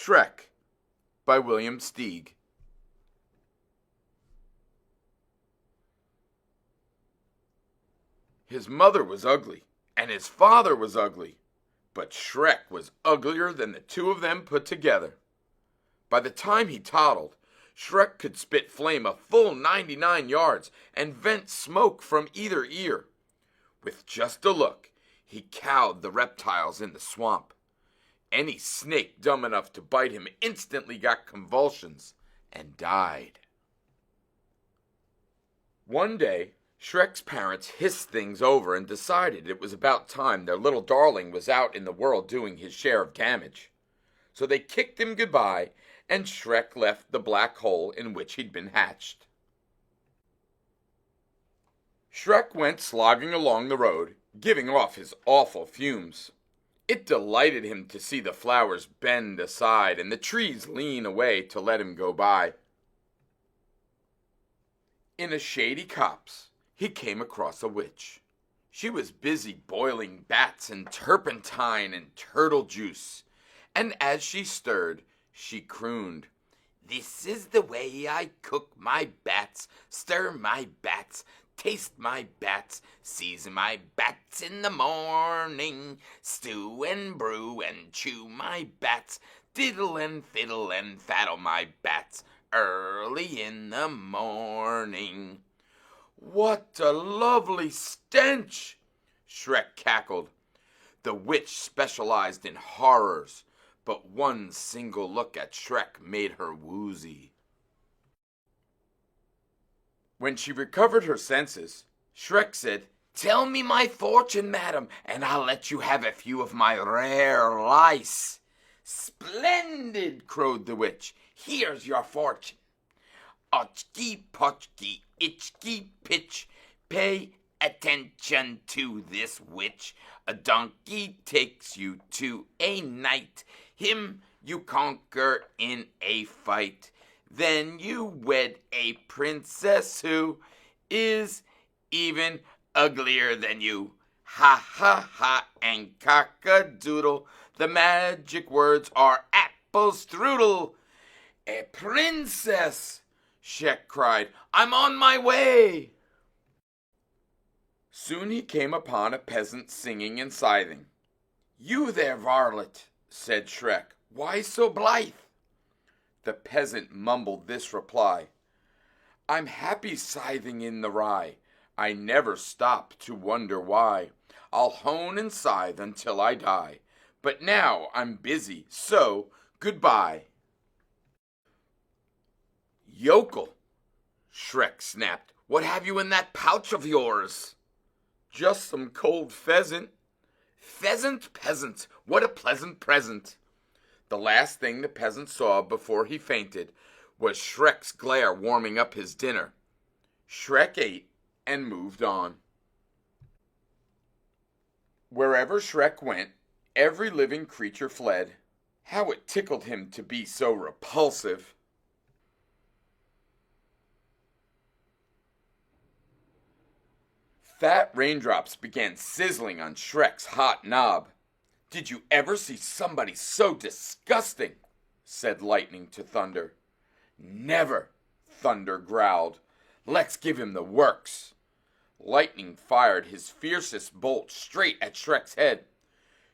Shrek by William Steig. His mother was ugly, and his father was ugly, but Shrek was uglier than the two of them put together. By the time he toddled, Shrek could spit flame a full 99 yards and vent smoke from either ear. With just a look, he cowed the reptiles in the swamp. Any snake dumb enough to bite him instantly got convulsions and died. One day, Shrek's parents hissed things over and decided it was about time their little darling was out in the world doing his share of damage. So they kicked him goodbye, and Shrek left the black hole in which he'd been hatched. Shrek went slogging along the road, giving off his awful fumes. It delighted him to see the flowers bend aside and the trees lean away to let him go by. In a shady copse, he came across a witch. She was busy boiling bats and turpentine and turtle juice, and as she stirred, she crooned, "This is the way I cook my bats, stir my bats, taste my bats, season my bats in the morning, stew and brew and chew my bats, diddle and fiddle and faddle my bats, early in the morning." "What a lovely stench!" Shrek cackled. The witch specialized in horrors, but one single look at Shrek made her woozy. When she recovered her senses, Shrek said, "Tell me my fortune, madam, and I'll let you have a few of my rare lice." "Splendid," crowed the witch. "Here's your fortune. Otchky, potchky, itchky, pitch. Pay attention to this witch. A donkey takes you to a knight. Him you conquer in a fight. Then you wed a princess who is even uglier than you. Ha ha ha and cock-a-doodle. The magic words are apple strudel." "A princess!" Shrek cried. "I'm on my way." Soon he came upon a peasant singing and scything. "You there, varlet," said Shrek, "why so blithe?" The peasant mumbled this reply, "I'm happy scything in the rye. I never stop to wonder why. I'll hone and scythe until I die. But now I'm busy, so goodbye." "Yokel," Shrek snapped, "what have you in that pouch of yours?" "Just some cold pheasant." "Pheasant, peasant, what a pleasant present." The last thing the peasant saw before he fainted was Shrek's glare warming up his dinner. Shrek ate and moved on. Wherever Shrek went, every living creature fled. How it tickled him to be so repulsive. Fat raindrops began sizzling on Shrek's hot knob. "Did you ever see somebody so disgusting?" said Lightning to Thunder. "Never," Thunder growled. "Let's give him the works." Lightning fired his fiercest bolt straight at Shrek's head.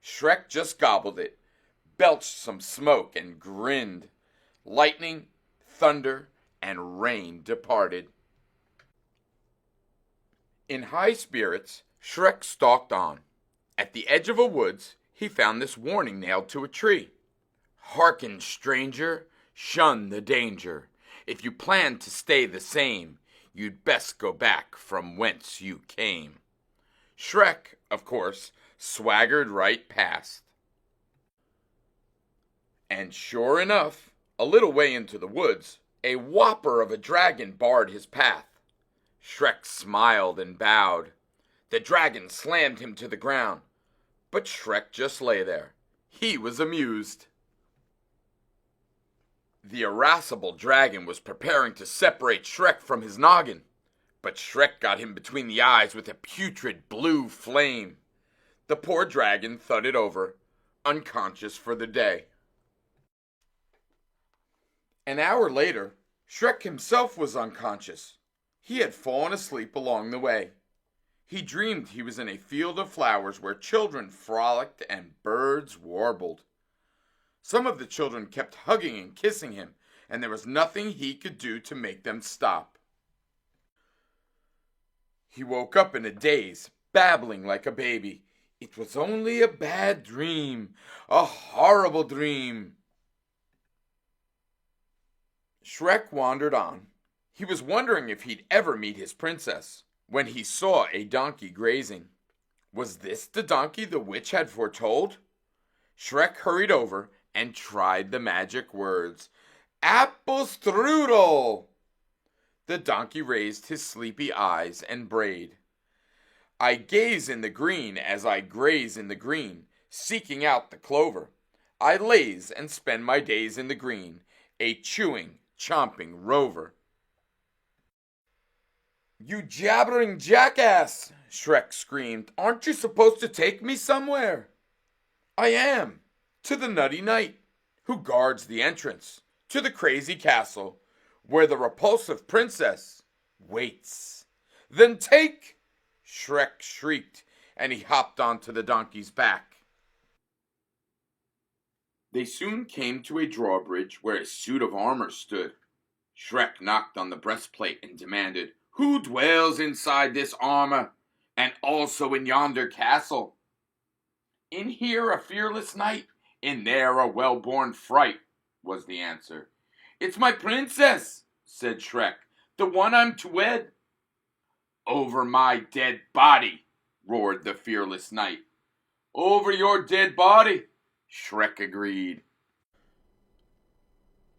Shrek just gobbled it, belched some smoke, and grinned. Lightning, thunder, and rain departed. In high spirits, Shrek stalked on. At the edge of a woods, he found this warning nailed to a tree. "Hearken, stranger, shun the danger. If you plan to stay the same, you'd best go back from whence you came." Shrek, of course, swaggered right past. And sure enough, a little way into the woods, a whopper of a dragon barred his path. Shrek smiled and bowed. The dragon slammed him to the ground, but Shrek just lay there. He was amused. The irascible dragon was preparing to separate Shrek from his noggin, but Shrek got him between the eyes with a putrid blue flame. The poor dragon thudded over, unconscious for the day. An hour later, Shrek himself was unconscious. He had fallen asleep along the way. He dreamed he was in a field of flowers where children frolicked and birds warbled. Some of the children kept hugging and kissing him, and there was nothing he could do to make them stop. He woke up in a daze, babbling like a baby. It was only a bad dream, a horrible dream. Shrek wandered on. He was wondering if he'd ever meet his princess, when he saw a donkey grazing. Was this the donkey the witch had foretold? Shrek hurried over and tried the magic words. Apple strudel! The donkey raised his sleepy eyes and brayed. I gaze in the green as I graze in the green, seeking out the clover. I laze and spend my days in the green, a chewing, chomping rover. You jabbering jackass, Shrek screamed. Aren't you supposed to take me somewhere? I am, to the nutty knight, who guards the entrance, to the crazy castle, where the repulsive princess waits. Then take, Shrek shrieked, and he hopped onto the donkey's back. They soon came to a drawbridge where a suit of armor stood. Shrek knocked on the breastplate and demanded, Who dwells inside this armor, and also in yonder castle? In here a fearless knight, in there a well-born fright, was the answer. It's my princess, said Shrek, the one I'm to wed. Over my dead body, roared the fearless knight. Over your dead body, Shrek agreed.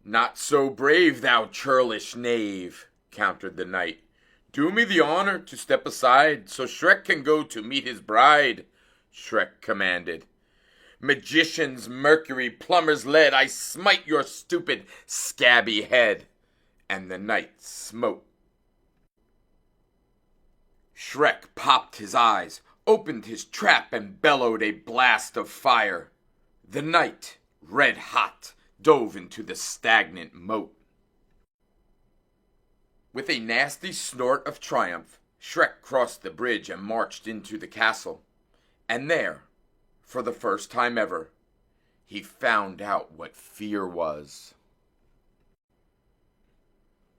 Not so brave, thou churlish knave, countered the knight. Do me the honor to step aside so Shrek can go to meet his bride, Shrek commanded. Magician's mercury, plumber's lead, I smite your stupid, scabby head. And the knight smote. Shrek popped his eyes, opened his trap, and bellowed a blast of fire. The knight, red hot, dove into the stagnant moat. With a nasty snort of triumph, Shrek crossed the bridge and marched into the castle. And there, for the first time ever, he found out what fear was.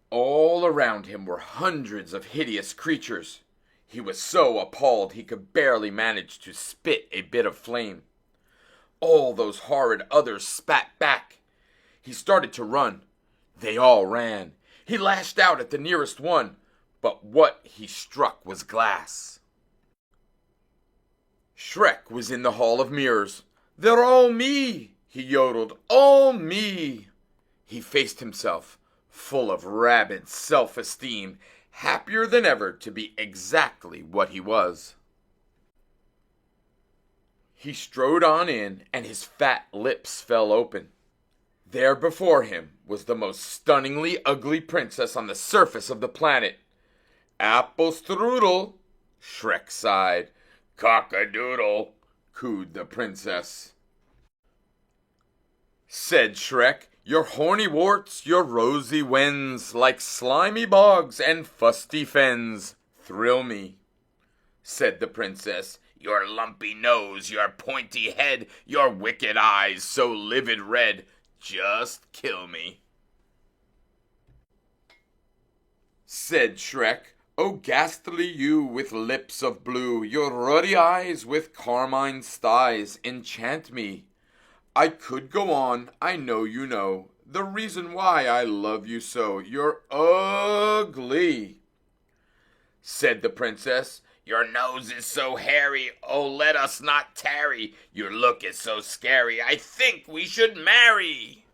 All around him were hundreds of hideous creatures. He was so appalled he could barely manage to spit a bit of flame. All those horrid others spat back. He started to run. They all ran. He lashed out at the nearest one, but what he struck was glass. Shrek was in the Hall of Mirrors. They're all me, he yodeled, all me. He faced himself, full of rabid self-esteem, happier than ever to be exactly what he was. He strode on in, and his fat lips fell open. There before him was the most stunningly ugly princess on the surface of the planet. Apple strudel, Shrek sighed. Cock-a-doodle, cooed the princess. Said Shrek, your horny warts, your rosy wens, like slimy bogs and fusty fens, thrill me. Said the princess, your lumpy nose, your pointy head, your wicked eyes so livid red, just kill me. Said Shrek, O ghastly you with lips of blue, your ruddy eyes with carmine styes, enchant me. I could go on, I know you know, the reason why I love you so. You're ugly. Said the princess, your nose is so hairy, oh let us not tarry. Your look is so scary, I think we should marry.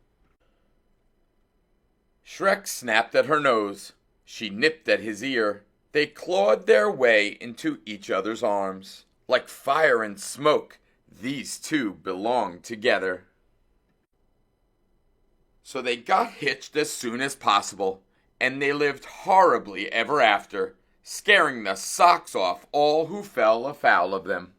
Shrek snapped at her nose. She nipped at his ear. They clawed their way into each other's arms. Like fire and smoke, these two belonged together. So they got hitched as soon as possible, and they lived horribly ever after, scaring the socks off all who fell afoul of them.